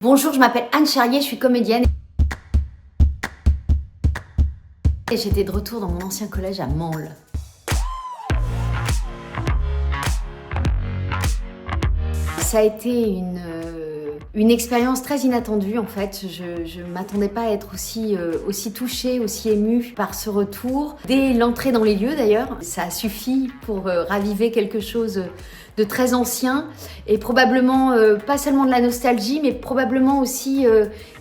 Bonjour, je m'appelle Anne Charrier, je suis comédienne. Et j'étais de retour dans mon ancien collège à Mansle. Ça a été une expérience très inattendue en fait. Je ne m'attendais pas à être aussi touchée, aussi émue par ce retour. Dès l'entrée dans les lieux d'ailleurs, ça a suffi pour raviver quelque chose de très ancien et probablement pas seulement de la nostalgie, mais probablement aussi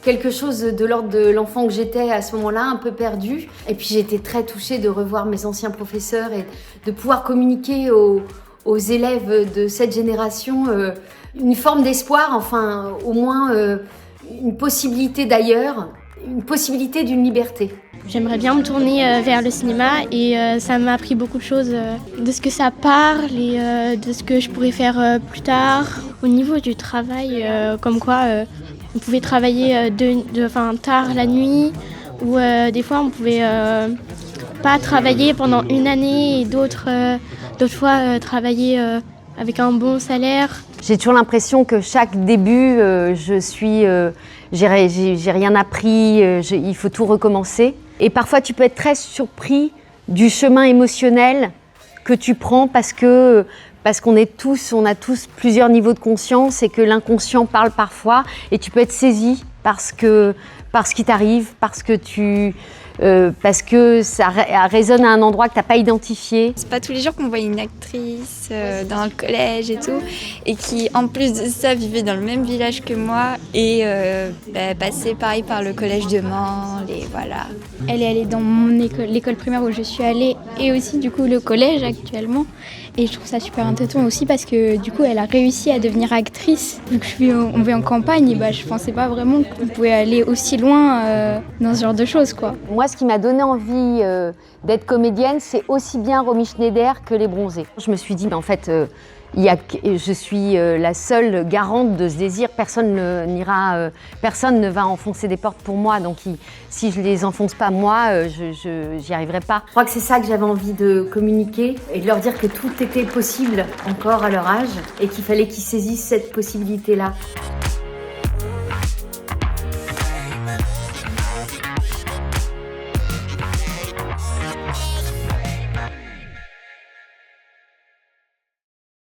quelque chose de l'ordre de l'enfant que j'étais à ce moment-là, un peu perdu. Et puis j'ai été très touchée de revoir mes anciens professeurs et de pouvoir communiquer aux élèves de cette génération une forme d'espoir, enfin au moins une possibilité d'ailleurs, une possibilité d'une liberté. J'aimerais bien me tourner vers le cinéma et ça m'a appris beaucoup de choses de ce que ça parle et de ce que je pourrais faire plus tard. Au niveau du travail, comme quoi on pouvait travailler tard la nuit ou des fois on pouvait pas travailler pendant une année et d'autres fois travailler avec un bon salaire. J'ai toujours l'impression que chaque début, j'ai rien appris, il faut tout recommencer. Et parfois, tu peux être très surpris du chemin émotionnel que tu prends parce qu'on on a tous plusieurs niveaux de conscience et que l'inconscient parle parfois et tu peux être saisi par ce qui t'arrive, parce que ça résonne à un endroit que tu n'as pas identifié. C'est pas tous les jours qu'on voit une actrice dans le collège et tout, et qui en plus de ça vivait dans le même village que moi et passait pareil par le collège de Mansle et voilà. Elle est allée dans l'école primaire où je suis allée et aussi du coup le collège actuellement. Et je trouve ça super intéressant aussi parce que du coup elle a réussi à devenir actrice. Donc on vit en campagne et je pensais pas vraiment qu'on pouvait aller aussi loin dans ce genre de choses quoi. Moi, ce qui m'a donné envie d'être comédienne, c'est aussi bien Romy Schneider que Les Bronzés. Je me suis dit, en fait, je suis la seule garante de ce désir. Personne ne va enfoncer des portes pour moi. Donc, si je les enfonce pas moi, j'y arriverai pas. Je crois que c'est ça que j'avais envie de communiquer et de leur dire que tout était possible encore à leur âge et qu'il fallait qu'ils saisissent cette possibilité-là.